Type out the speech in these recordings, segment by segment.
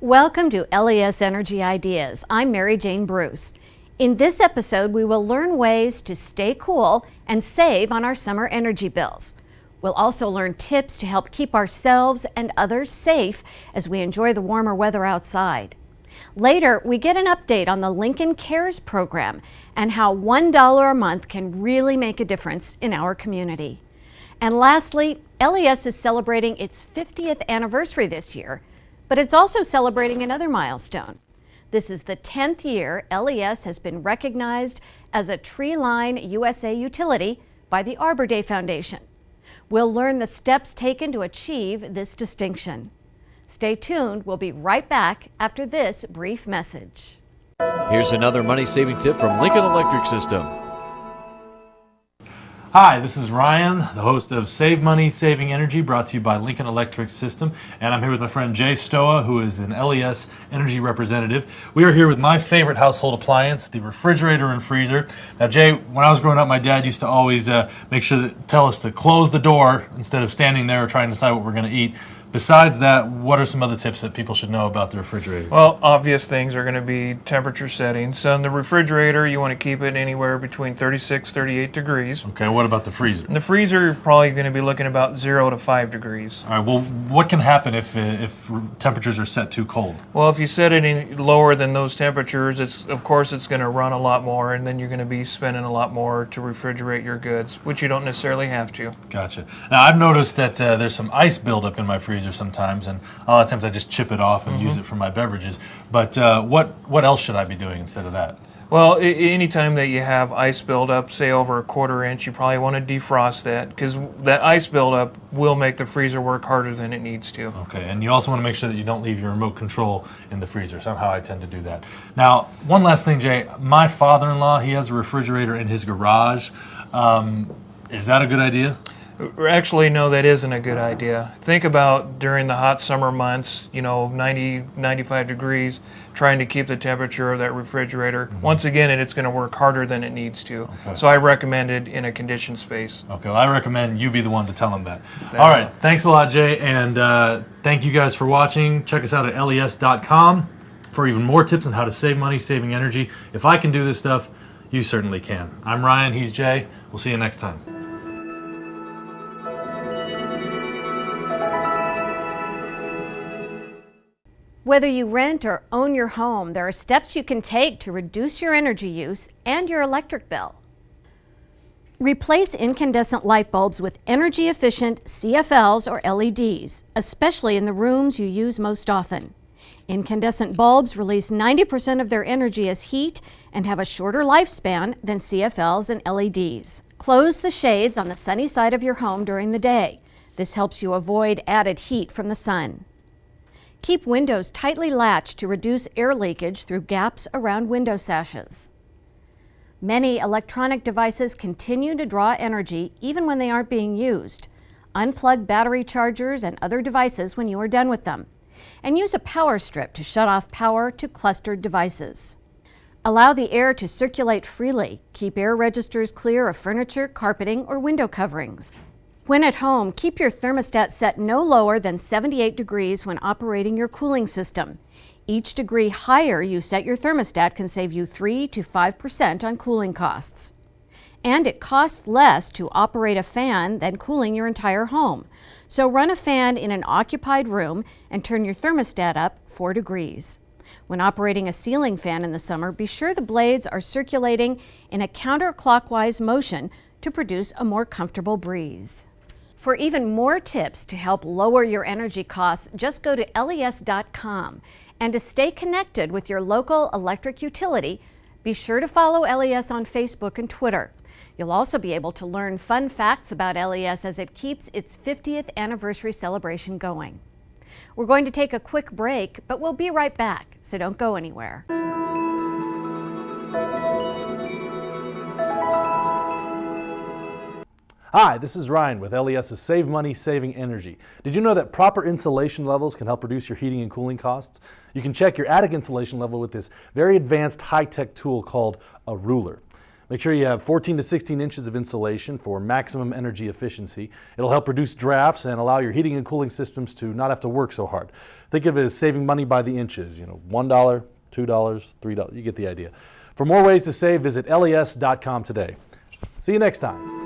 Welcome to LES Energy Ideas. I'm Mary Jane Bruce. In this episode, we will learn ways to stay cool and save on our summer energy bills. We'll also learn tips to help keep ourselves and others safe as we enjoy the warmer weather outside. Later, we get an update on the Lincoln Cares program and how $1 a month can really make a difference in our community. And lastly, LES is celebrating its 50th anniversary this year, but it's also celebrating another milestone. This is the 10th year LES has been recognized as a Treeline USA utility by the Arbor Day Foundation. We'll learn the steps taken to achieve this distinction. Stay tuned. We'll be right back after this brief message. Here's another money-saving tip from Lincoln Electric System. Hi, this is Ryan, the host of Save Money, Saving Energy, brought to you by Lincoln Electric System. And I'm here with my friend Jay Stoa, who is an LES energy representative. We are here with my favorite household appliance, the refrigerator and freezer. Now, Jay, when I was growing up, my dad used to always tell us to close the door instead of standing there trying to decide what we're going to eat. Besides that, what are some other tips that people should know about the refrigerator? Well, obvious things are going to be temperature settings. So in the refrigerator, you want to keep it anywhere between 36, 38 degrees. Okay, what about the freezer? In the freezer, you're probably going to be looking about 0 to 5 degrees. All right, well, what can happen if temperatures are set too cold? Well, if you set it in lower than those temperatures, of course it's going to run a lot more, and then you're going to be spending a lot more to refrigerate your goods, which you don't necessarily have to. Gotcha. Now, I've noticed that there's some ice buildup in my freezer sometimes, and a lot of times I just chip it off and use it for my beverages. But what else should I be doing instead of that? Well, anytime that you have ice buildup, say over a 1/4 inch, you probably want to defrost that, because that ice buildup will make the freezer work harder than it needs to. Okay, and you also want to make sure that you don't leave your remote control in the freezer. Somehow I tend to do that. Now, one last thing, Jay. My father-in-law, he has a refrigerator in his garage. Is that a good idea? Actually, no, that isn't a good idea. Think about during the hot summer months, 90, 95 degrees, trying to keep the temperature of that refrigerator. Once again, it's going to work harder than it needs to. Okay. So I recommend it in a conditioned space. Okay, well, I recommend you be the one to tell him that. All right, thanks a lot, Jay, and thank you guys for watching. Check us out at les.com for even more tips on how to save money, saving energy. If I can do this stuff, you certainly can. I'm Ryan, he's Jay. We'll see you next time. Whether you rent or own your home, there are steps you can take to reduce your energy use and your electric bill. Replace incandescent light bulbs with energy-efficient CFLs or LEDs, especially in the rooms you use most often. Incandescent bulbs release 90% of their energy as heat and have a shorter lifespan than CFLs and LEDs. Close the shades on the sunny side of your home during the day. This helps you avoid added heat from the sun. Keep windows tightly latched to reduce air leakage through gaps around window sashes. Many electronic devices continue to draw energy even when they aren't being used. Unplug battery chargers and other devices when you are done with them. And use a power strip to shut off power to clustered devices. Allow the air to circulate freely. Keep air registers clear of furniture, carpeting, or window coverings. When at home, keep your thermostat set no lower than 78 degrees when operating your cooling system. Each degree higher you set your thermostat can save you 3 to 5% on cooling costs. And it costs less to operate a fan than cooling your entire home. So run a fan in an occupied room and turn your thermostat up 4 degrees. When operating a ceiling fan in the summer, be sure the blades are circulating in a counterclockwise motion to produce a more comfortable breeze. For even more tips to help lower your energy costs, just go to les.com. And to stay connected with your local electric utility, be sure to follow LES on Facebook and Twitter. You'll also be able to learn fun facts about LES as it keeps its 50th anniversary celebration going. We're going to take a quick break, but we'll be right back, so don't go anywhere. Hi, this is Ryan with LES's Save Money, Saving Energy. Did you know that proper insulation levels can help reduce your heating and cooling costs? You can check your attic insulation level with this very advanced high-tech tool called a ruler. Make sure you have 14 to 16 inches of insulation for maximum energy efficiency. It'll help reduce drafts and allow your heating and cooling systems to not have to work so hard. Think of it as saving money by the inches, $1, $2, $3, you get the idea. For more ways to save, visit les.com today. See you next time.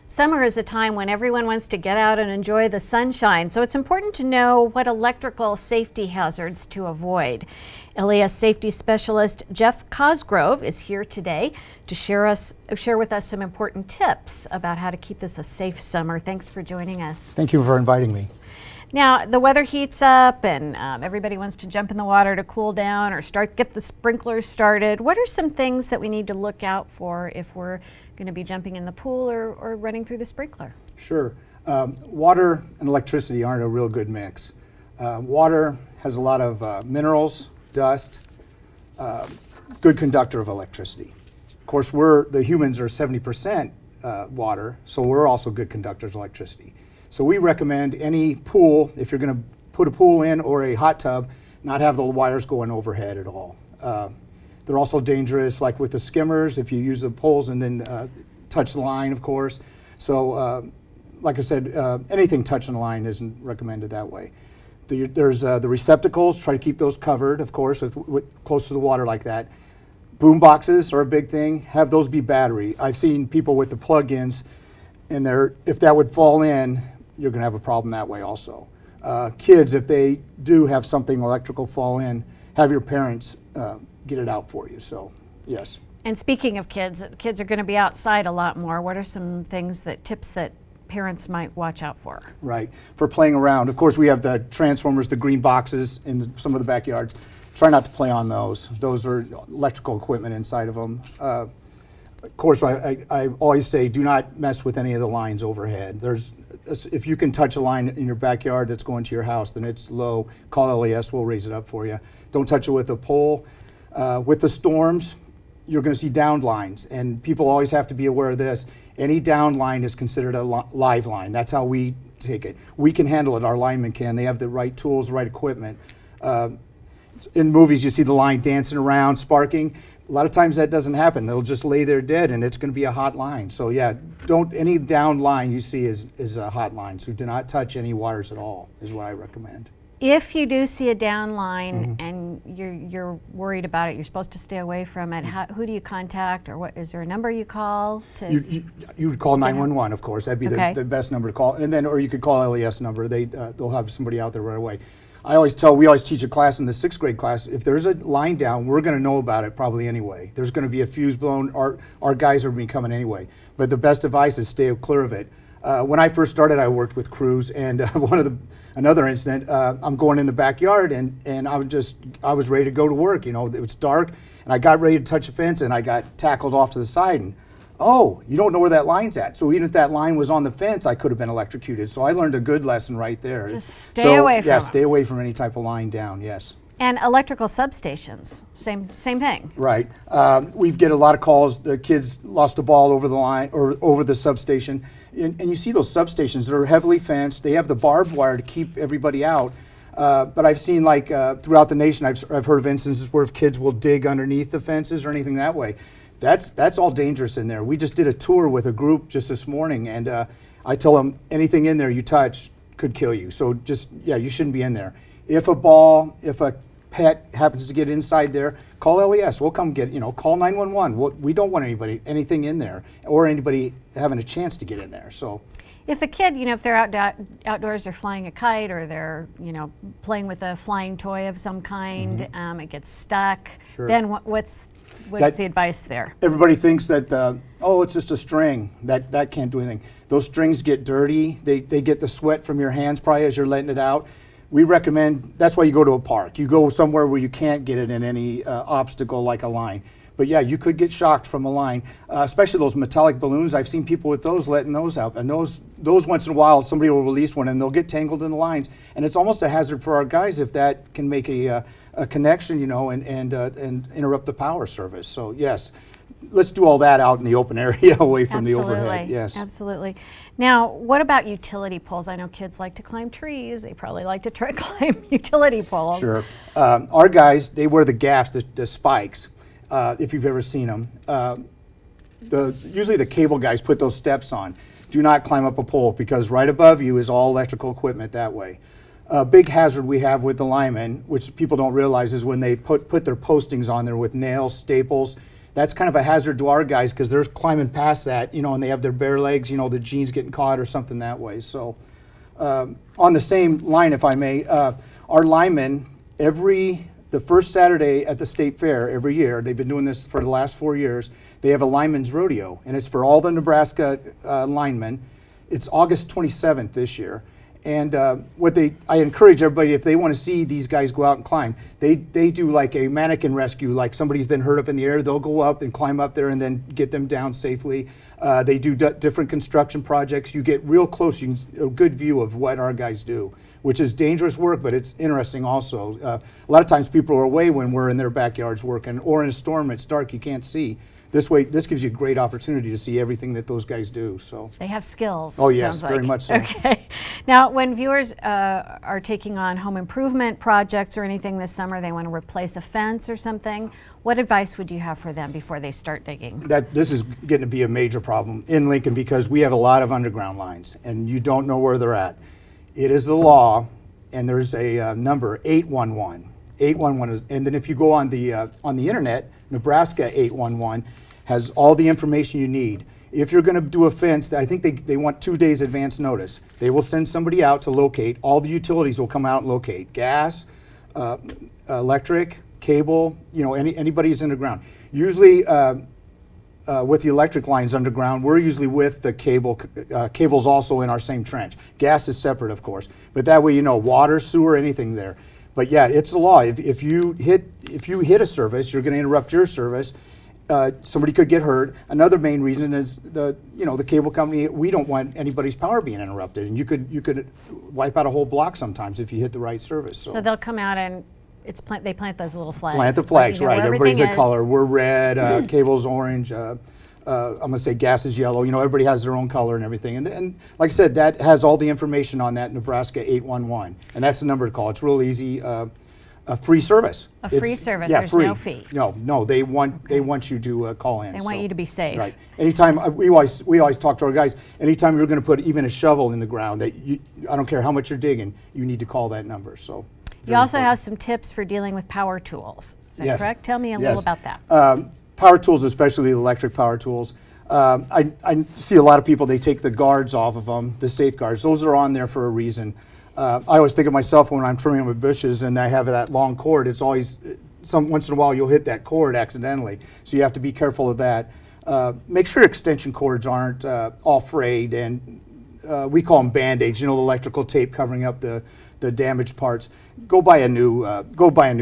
Summer is a time when everyone wants to get out and enjoy the sunshine, so it's important to know what electrical safety hazards to avoid. LES safety specialist Jeff Cosgrove is here today to share with us some important tips about how to keep this a safe summer. Thanks for joining us. Thank you for inviting me. Now, the weather heats up and everybody wants to jump in the water to cool down or get the sprinklers started. What are some things that we need to look out for if we're going to be jumping in the pool or running through the sprinkler? Sure. Water and electricity aren't a real good mix. Water has a lot of minerals, dust, good conductor of electricity. Of course, the humans are 70% water, so we're also good conductors of electricity. So we recommend any pool, if you're going to put a pool in or a hot tub, not have the wires going overhead at all. They're also dangerous, like with the skimmers, if you use the poles and then touch the line, of course. So, like I said, anything touching the line isn't recommended that way. There's the receptacles, try to keep those covered, of course, close to the water like that. Boom boxes are a big thing. Have those be battery. I've seen people with the plug-ins, and if that would fall in, you're going to have a problem that way also. Kids, if they do have something electrical fall in, have your parents get it out for you. So, yes. And speaking of kids are going to be outside a lot more. What are some tips that parents might watch out for? Right. For playing around. Of course, we have the transformers, the green boxes in some of the backyards. Try not to play on those. Those are electrical equipment inside of them. Of course, I always say do not mess with any of the lines overhead. If you can touch a line in your backyard that's going to your house, then it's low. Call LES, we'll raise it up for you. Don't touch it with a pole. With the storms, you're going to see downed lines, and people always have to be aware of this. Any downed line is considered a live line. That's how we take it. We can handle it, our linemen can. They have the right tools, right equipment. In movies, you see the line dancing around, sparking. A lot of times that doesn't happen. They'll just lay there dead, and it's going to be a hot line. So yeah, any down line you see is a hot line. So do not touch any wires at all, is what I recommend. If you do see a down line and you're worried about it, you're supposed to stay away from it. Who do you contact, or is there a number you call? You would call 911, of course. That'd be the best number to call, or you could call LES number. They'll have somebody out there right away. We always teach a class in the 6th grade class, if there's a line down, we're going to know about it probably anyway. There's going to be a fuse blown. Our guys are going to be coming anyway. But the best advice is stay clear of it. When I first started, I worked with crews, and another incident, I'm going in the backyard, and I was ready to go to work. It was dark, and I got ready to touch a fence, and I got tackled off to the side, and you don't know where that line's at. So even if that line was on the fence, I could have been electrocuted. So I learned a good lesson right there. Just stay away from it. Stay away from any type of line down, yes. And electrical substations, same thing. Right. We get a lot of calls. The kids lost a ball over the line or over the substation. And you see those substations that are heavily fenced. They have the barbed wire to keep everybody out. But I've seen throughout the nation, I've heard of instances where kids will dig underneath the fences or anything that way. That's all dangerous in there. We just did a tour with a group just this morning, and I tell them anything in there you touch could kill you. So you shouldn't be in there. If a pet happens to get inside there, call LES. We'll come call 911. We don't want anything in there or anybody having a chance to get in there. So. If a kid, if they're outdoors, they're flying a kite or they're, playing with a flying toy of some kind, it gets stuck, sure. Then what's the advice there? Everybody thinks that, it's just a string. That can't do anything. Those strings get dirty. They get the sweat from your hands probably as you're letting it out. We recommend, that's why you go to a park. You go somewhere where you can't get it in any obstacle like a line. But yeah, you could get shocked from a line, especially those metallic balloons. I've seen people with those letting those out, and those once in a while somebody will release one and they'll get tangled in the lines, and it's almost a hazard for our guys if that can make a connection, you know, and interrupt the power service. So yes, let's do all that out in the open area away from the overhead. Yes, absolutely. Now, what about utility poles? I know kids like to climb trees. They probably like to try to climb utility poles. Sure. Our guys, they wear the gaffs, the spikes. If you've ever seen them, usually the cable guys put those steps on. Do not climb up a pole because right above you is all electrical equipment that way. A big hazard we have with the linemen, which people don't realize, is when they put their postings on there with nails, staples. That's kind of a hazard to our guys because they're climbing past that, you know, and they have their bare legs, you know, the jeans getting caught or something that way. So on the same line, if I may, our linemen, the first Saturday at the state fair every year, they've been doing this for the last 4 years, they have a lineman's rodeo, and it's for all the Nebraska linemen. It's August 27th this year. And I encourage everybody, if they want to see these guys go out and climb, they do like a mannequin rescue, like somebody's been hurt up in the air, they'll go up and climb up there and then get them down safely. They do different construction projects. You get real close, a good view of what our guys do, which is dangerous work, but it's interesting also. A lot of times people are away when we're in their backyards working, or in a storm, it's dark, you can't see. This way, this gives you a great opportunity to see everything that those guys do. So they have skills. Oh yes, sounds very like. much so. Okay. Now, when viewers are taking on home improvement projects or anything this summer, they want to replace a fence or something. What advice would you have for them before they start digging? This is getting to be a major problem in Lincoln because we have a lot of underground lines, and you don't know where they're at. It is the law, and there's a number 811. 811 is, and then if you go on the internet, Nebraska 811 has all the information you need. If you're going to do a fence, I think they want 2 days advance notice. They will send somebody out to locate. All the utilities will come out and locate gas, electric, cable. You know, anybody's underground. Usually, with the electric lines underground, we're usually with the cable. Cable's also in our same trench. Gas is separate, of course, but that way you know water, sewer, anything there. But yeah, it's the law. If you hit a service, you're going to interrupt your service. Somebody could get hurt. Another main reason is the cable company. We don't want anybody's power being interrupted, and you could wipe out a whole block sometimes if you hit the right service. So they'll come out and they plant those little flags. Plant the flags, right? Everybody's a color. We're red. Cable's orange. I'm gonna say gas is yellow. You know, everybody has their own color and everything. And like I said, that has all the information on that Nebraska 811, and that's the number to call. It's real easy. A free service. Free service. Yeah, There's free. no fee. No. They want you to call in. They want you to be safe. Right. Anytime we always talk to our guys. Anytime you're going to put even a shovel in the ground, I don't care how much you're digging, you need to call that number. So. You also have some tips for dealing with power tools. Is that correct? Tell me a little about that. Power tools, especially electric power tools. I see a lot of people. They take the guards off of them, the safeguards. Those are on there for a reason. I always think of myself when I'm trimming with bushes and I have that long cord. It's always, once in a while you'll hit that cord accidentally. So you have to be careful of that. Make sure extension cords aren't all frayed, and we call them Band-Aids, you know, the electrical tape covering up the damaged parts. Go buy a new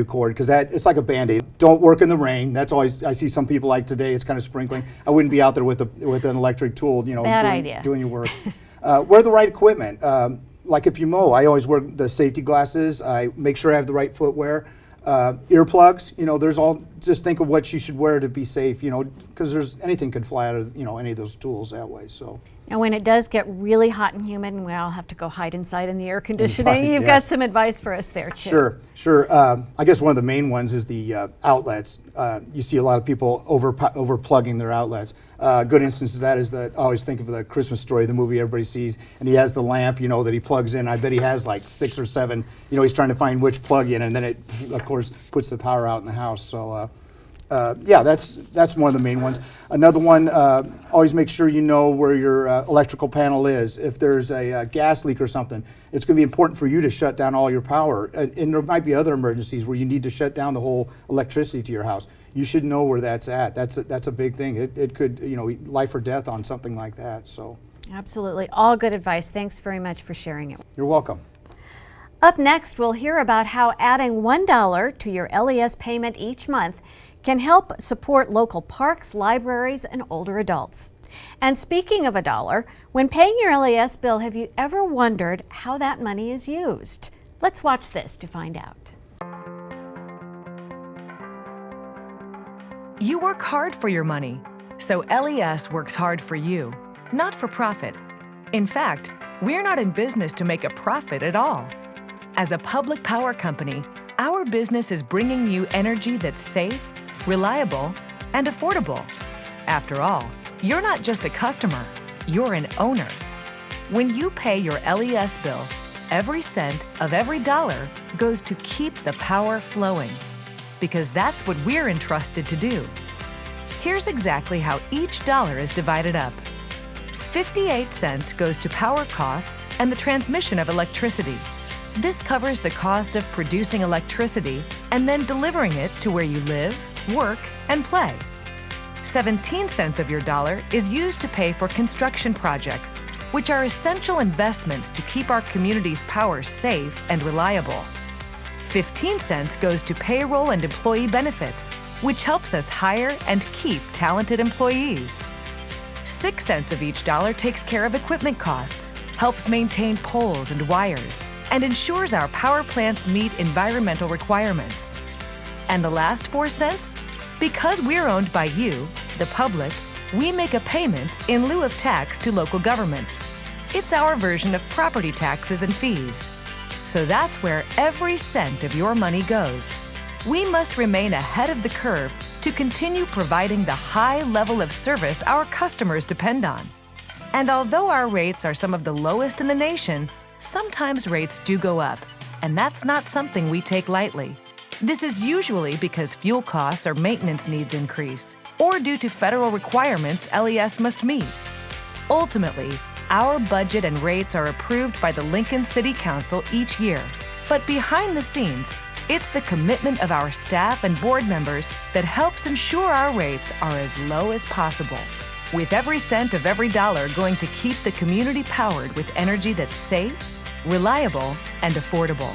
cord, because it's like a Band-Aid. Don't work in the rain. That's always, I see some people like today, it's kind of sprinkling. I wouldn't be out there with an electric tool, you know, doing your work. Wear the right equipment. Like if you mow, I always wear the safety glasses. I make sure I have the right footwear. Earplugs, you know, just think of what you should wear to be safe, you know, because anything could fly out of, you know, any of those tools that way, so. And when it does get really hot and humid and we all have to go hide inside in the air conditioning, you've got some advice for us there too. Sure. I guess one of the main ones is the outlets. You see a lot of people overplugging their outlets. Good instance of that is I always think of the Christmas Story, the movie everybody sees, and he has the lamp, you know, that he plugs in. I bet he has like 6 or 7, you know, he's trying to find which plug in, and then it, of course, puts the power out in the house. So, yeah, that's one of the main ones. Another one, always make sure you know where your electrical panel is. If there's a gas leak or something, it's going to be important for you to shut down all your power. And there might be other emergencies where you need to shut down the whole electricity to your house. You should know where that's at. That's a big thing. It could, you know, life or death on something like that. So. Absolutely. All good advice. Thanks very much for sharing it. You're welcome. Up next, we'll hear about how adding $1 to your LES payment each month can help support local parks, libraries, and older adults. And speaking of $1, when paying your LES bill, have you ever wondered how that money is used? Let's watch this to find out. You work hard for your money, so LES works hard for you, not for profit. In fact, we're not in business to make a profit at all. As a public power company, our business is bringing you energy that's safe, reliable, and affordable. After all, you're not just a customer, you're an owner. When you pay your LES bill, every cent of every dollar goes to keep the power flowing, because that's what we're entrusted to do. Here's exactly how each dollar is divided up. 58 cents goes to power costs and the transmission of electricity. This covers the cost of producing electricity and then delivering it to where you live, work, and play. 17 cents of your dollar is used to pay for construction projects, which are essential investments to keep our community's power safe and reliable. 15 cents goes to payroll and employee benefits, which helps us hire and keep talented employees. 6 cents of each dollar takes care of equipment costs, helps maintain poles and wires, and ensures our power plants meet environmental requirements. And the last 4 cents? Because we're owned by you, the public, we make a payment in lieu of tax to local governments. It's our version of property taxes and fees. So that's where every cent of your money goes. We must remain ahead of the curve to continue providing the high level of service our customers depend on. And although our rates are some of the lowest in the nation, sometimes rates do go up, and that's not something we take lightly. This is usually because fuel costs or maintenance needs increase, or due to federal requirements LES must meet. Ultimately, our budget and rates are approved by the Lincoln City Council each year. But behind the scenes, it's the commitment of our staff and board members that helps ensure our rates are as low as possible, with every cent of every dollar going to keep the community powered with energy that's safe, reliable, and affordable.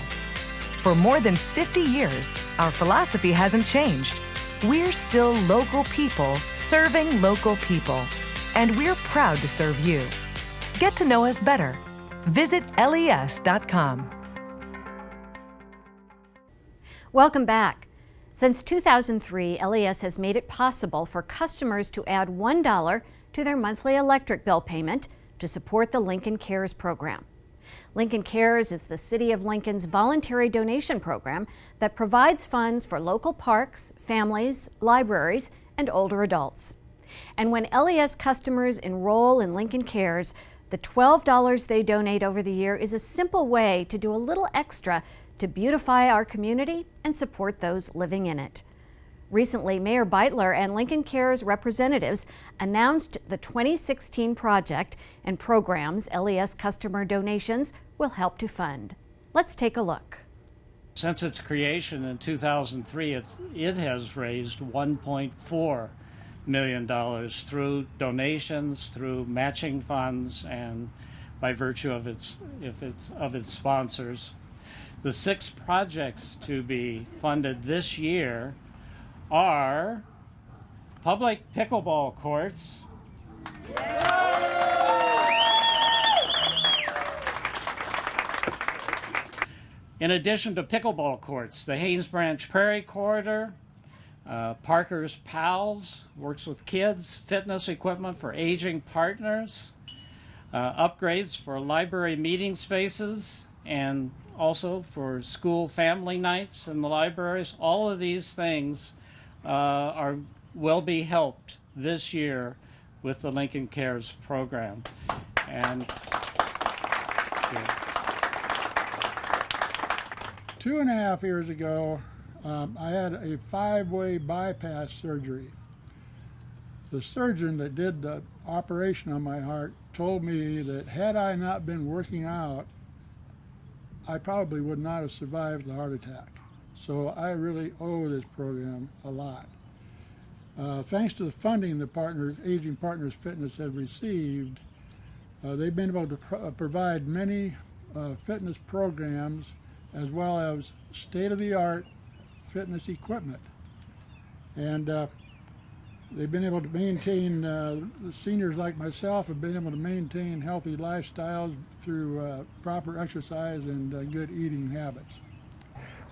For more than 50 years, our philosophy hasn't changed. We're still local people serving local people, and we're proud to serve you. Get to know us better. Visit les.com. Welcome back. Since 2003, LES has made it possible for customers to add $1 to their monthly electric bill payment to support the Lincoln Cares program. Lincoln Cares is the City of Lincoln's voluntary donation program that provides funds for local parks, families, libraries, and older adults. And when LES customers enroll in Lincoln Cares, the $12 they donate over the year is a simple way to do a little extra to beautify our community and support those living in it. Recently, Mayor Beitler and Lincoln Cares representatives announced the 2016 project and programs LES customer donations will help to fund. Let's take a look. Since its creation in 2003, it has raised $1.4 million through donations, through matching funds, and by virtue of its sponsors. The 6 projects to be funded this year are public pickleball courts, in addition to pickleball courts, the Haynes Branch Prairie Corridor, Parker's Pals, works with kids, fitness equipment for aging partners, upgrades for library meeting spaces, and also for school family nights in the libraries. All of these things will be helped this year with the Lincoln Cares program. And 2.5 years ago, I had a 5-way bypass surgery. The surgeon that did the operation on my heart told me that had I not been working out, I probably would not have survived the heart attack. So I really owe this program a lot. Thanks to the funding the Aging Partners Fitness has received, they've been able to provide many fitness programs as well as state-of-the-art fitness equipment. And they've been able to maintain, the seniors like myself have been able to maintain healthy lifestyles through proper exercise and good eating habits.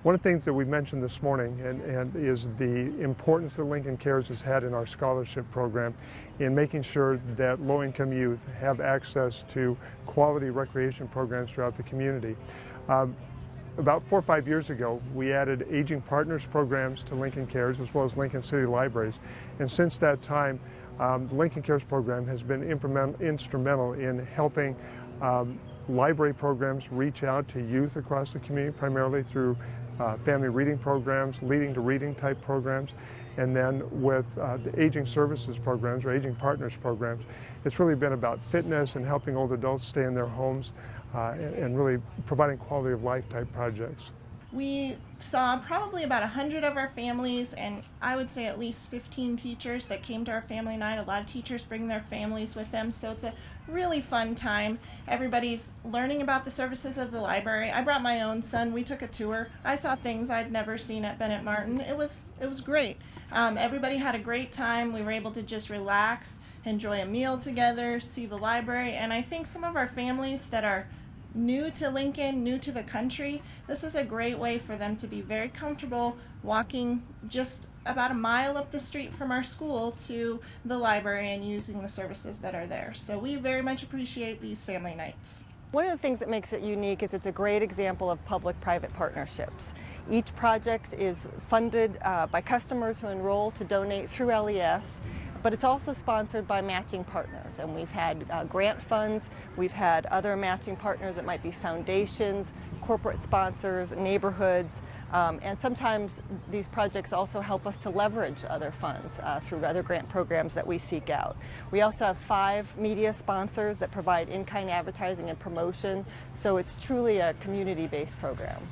One of the things that we mentioned this morning and is the importance that Lincoln Cares has had in our scholarship program in making sure that low-income youth have access to quality recreation programs throughout the community. About 4 or 5 years ago, we added Aging Partners programs to Lincoln Cares as well as Lincoln City Libraries. And since that time, the Lincoln Cares program has been instrumental in helping library programs reach out to youth across the community, primarily through family reading programs, leading to reading type programs, and then with the aging services programs or Aging Partners programs, it's really been about fitness and helping older adults stay in their homes and really providing quality of life type projects. We saw probably about 100 of our families, and I would say at least 15 teachers that came to our family night. A lot of teachers bring their families with them, so it's a really fun time. Everybody's learning about the services of the library. I brought my own son. We took a tour. I saw things I'd never seen at Bennett Martin. It was great. Everybody had a great time. We were able to just relax, enjoy a meal together, see the library, and I think some of our families that are new to Lincoln, new to the country, this is a great way for them to be very comfortable walking just about a mile up the street from our school to the library and using the services that are there. So we very much appreciate these family nights. One of the things that makes it unique is it's a great example of public-private partnerships. Each project is funded by customers who enroll to donate through LES, but it's also sponsored by matching partners, and we've had grant funds, we've had other matching partners that might be foundations, corporate sponsors, neighborhoods, and sometimes these projects also help us to leverage other funds through other grant programs that we seek out. We also have 5 media sponsors that provide in-kind advertising and promotion, so it's truly a community-based program.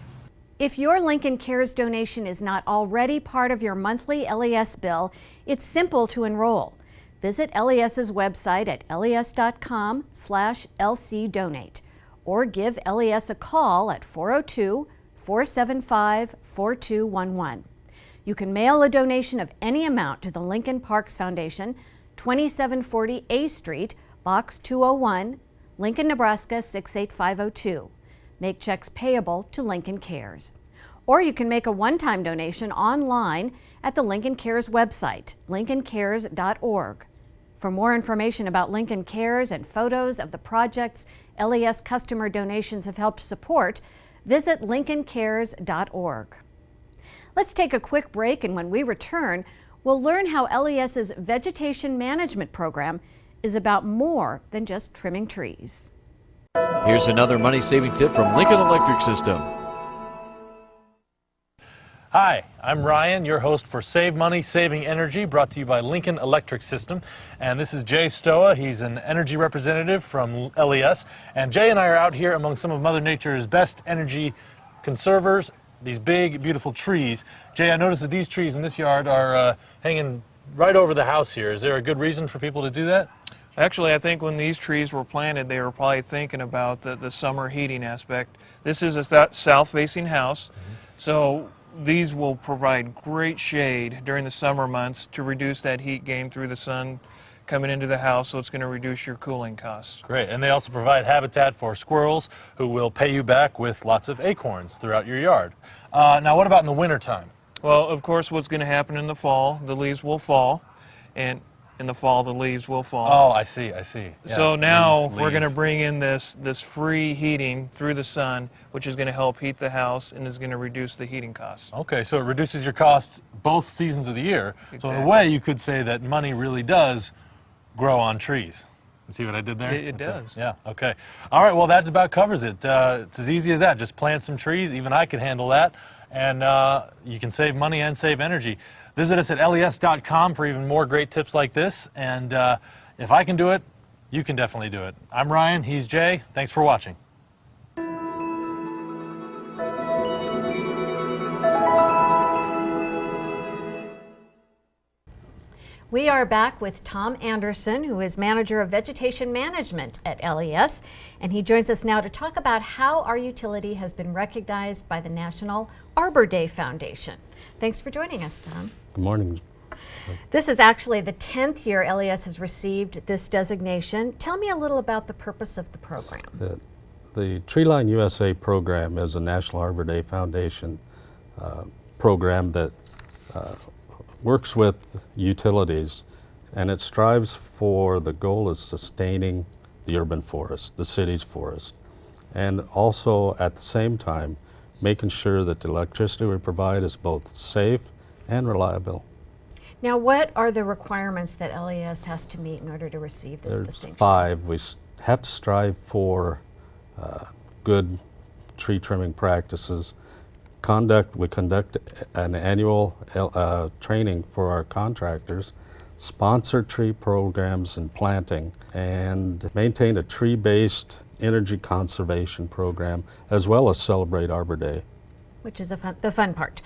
If your Lincoln Cares donation is not already part of your monthly LES bill, it's simple to enroll. Visit LES's website at les.com/LCDonate or give LES a call at 402-475-4211. You can mail a donation of any amount to the Lincoln Parks Foundation, 2740 A Street, Box 201, Lincoln, Nebraska 68502. Make checks payable to Lincoln Cares. Or you can make a one-time donation online at the Lincoln Cares website, lincolncares.org. For more information about Lincoln Cares and photos of the projects LES customer donations have helped support, visit lincolncares.org. Let's take a quick break, and when we return, we'll learn how LES's vegetation management program is about more than just trimming trees. Here's another money-saving tip from Lincoln Electric System. Hi, I'm Ryan, your host for Save Money, Saving Energy, brought to you by Lincoln Electric System. And this is Jay Stoa. He's an energy representative from LES. And Jay and I are out here among some of Mother Nature's best energy conservers, these big, beautiful trees. Jay, I noticed that these trees in this yard are hanging right over the house here. Is there a good reason for people to do that? Actually, I think when these trees were planted, they were probably thinking about the summer heating aspect. This is a south-facing house, so these will provide great shade during the summer months to reduce that heat gain through the sun coming into the house, so it's going to reduce your cooling costs. Great, and they also provide habitat for squirrels who will pay you back with lots of acorns throughout your yard. Now, what about in the wintertime? Well, of course, what's going to happen in the fall, the leaves will fall, and in the fall, the leaves will fall. Oh, I see. Yeah. So now we're going to bring in this free heating through the sun, which is going to help heat the house and is going to reduce the heating costs. Okay, so it reduces your costs both seasons of the year. Exactly. So in a way, you could say that money really does grow on trees. You see what I did there? It does. Yeah, okay. All right, well, that about covers it. It's as easy as that. Just plant some trees. Even I can handle that. And you can save money and save energy. Visit us at les.com for even more great tips like this. And if I can do it, you can definitely do it. I'm Ryan, he's Jay. Thanks for watching. We are back with Tom Anderson, who is Manager of Vegetation Management at LES, and he joins us now to talk about how our utility has been recognized by the National Arbor Day Foundation. Thanks for joining us, Tom. Good morning. This is actually the 10th year LES has received this designation. Tell me a little about the purpose of the program. The Treeline USA program is a National Arbor Day Foundation program that works with utilities, and it strives for the goal of sustaining the urban forest, the city's forest, and also at the same time making sure that the electricity we provide is both safe and reliable. Now, what are the requirements that LES has to meet in order to receive this There's distinction? 5. We have to strive for good tree trimming practices. We conduct an annual training for our contractors, sponsor tree programs and planting, and maintain a tree-based energy conservation program, as well as celebrate Arbor Day. Which is the fun part.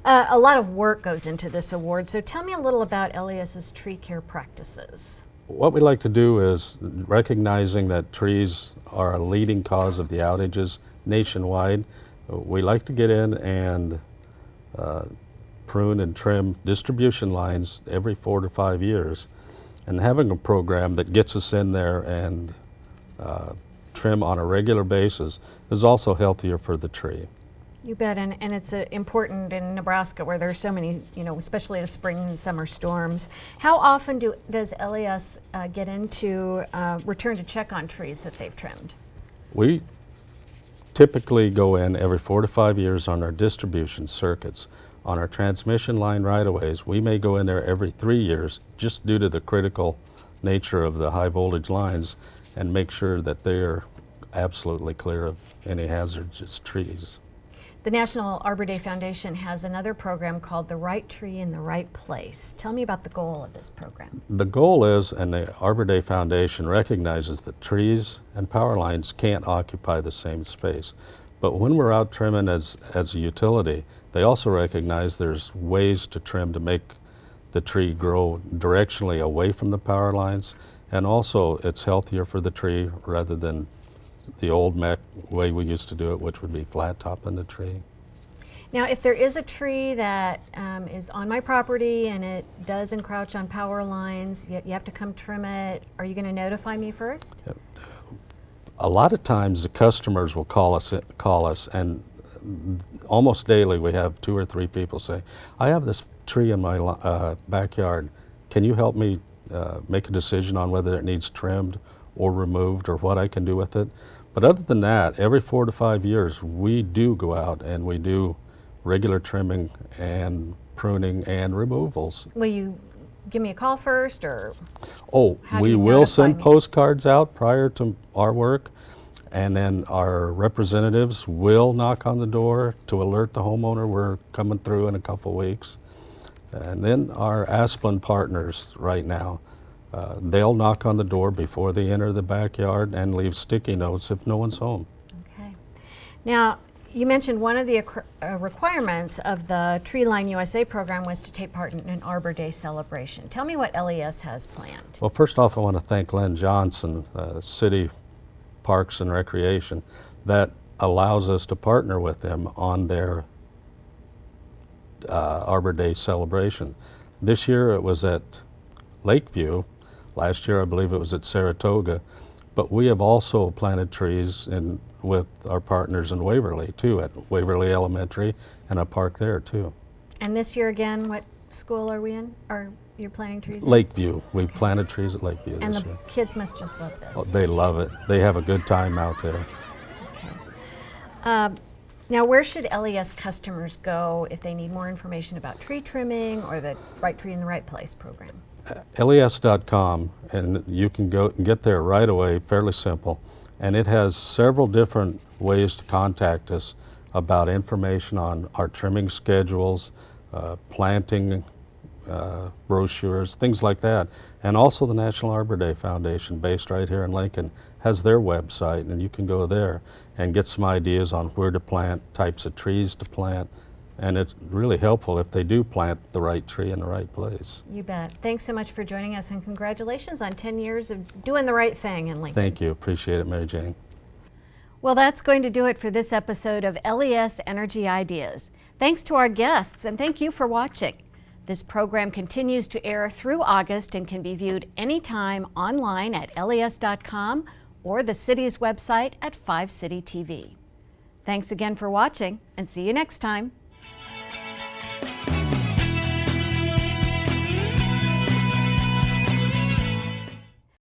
A lot of work goes into this award, so tell me a little about LES's tree care practices. What we like to do is, recognizing that trees are a leading cause of the outages nationwide, we like to get in and prune and trim distribution lines every 4 to 5 years. And having a program that gets us in there and trim on a regular basis is also healthier for the tree. You bet, and it's important in Nebraska where there's so many, especially the spring and summer storms. How often does LES get into return to check on trees that they've trimmed? We typically go in every 4 to 5 years on our distribution circuits. On our transmission line right-of-ways, we may go in there every 3 years just due to the critical nature of the high voltage lines and make sure that they are absolutely clear of any hazardous trees. The National Arbor Day Foundation has another program called The Right Tree in the Right Place. Tell me about the goal of this program. The goal is, and the Arbor Day Foundation recognizes that trees and power lines can't occupy the same space. But when we're out trimming as a utility, they also recognize there's ways to trim to make the tree grow directionally away from the power lines, and also it's healthier for the tree rather than the old way we used to do it, which would be flat topping the tree. Now, if there is a tree that is on my property and it does encroach on power lines, you have to come trim it, are you going to notify me first? Yep. A lot of times the customers will call us, and almost daily we have 2 or 3 people say, I have this tree in my backyard. Can you help me make a decision on whether it needs trimmed or removed or what I can do with it? But other than that, every 4 to 5 years we do go out and we do regular trimming and pruning and removals. Will you give me a call first, or we will send postcards out prior to our work, and then our representatives will knock on the door to alert the homeowner we're coming through in a couple weeks. And then our Asplin partners right now, they'll knock on the door before they enter the backyard and leave sticky notes if no one's home. Okay. Now, you mentioned one of the requirements of the Treeline USA program was to take part in an Arbor Day celebration. Tell me what LES has planned. Well, first off, I want to thank Len Johnson, City Parks and Recreation, that allows us to partner with them on their Arbor Day celebration. This year it was at Lakeview. Last year I believe it was at Saratoga. But we have also planted trees with our partners in Waverly too, at Waverly Elementary, and a park there too. And this year again, what school are we in? Are you planting trees in? Lakeview. We planted trees at Lakeview and this year. And the kids must just love this. Oh, they love it. They have a good time out there. Okay. Now, where should LES customers go if they need more information about tree trimming or the Right Tree in the Right Place program? LES.com, and you can go and get there right away, fairly simple. And it has several different ways to contact us about information on our trimming schedules, planting brochures, things like that. And also the National Arbor Day Foundation, based right here in Lincoln, has their website, and you can go there and get some ideas on where to plant, types of trees to plant. And it's really helpful if they do plant the right tree in the right place. You bet. Thanks so much for joining us, and congratulations on 10 years of doing the right thing in Lincoln. Thank you. Appreciate it, Mary Jane. Well, that's going to do it for this episode of LES Energy Ideas. Thanks to our guests, and thank you for watching. This program continues to air through August and can be viewed anytime online at les.com or the city's website at 5 City TV. Thanks again for watching, and see you next time.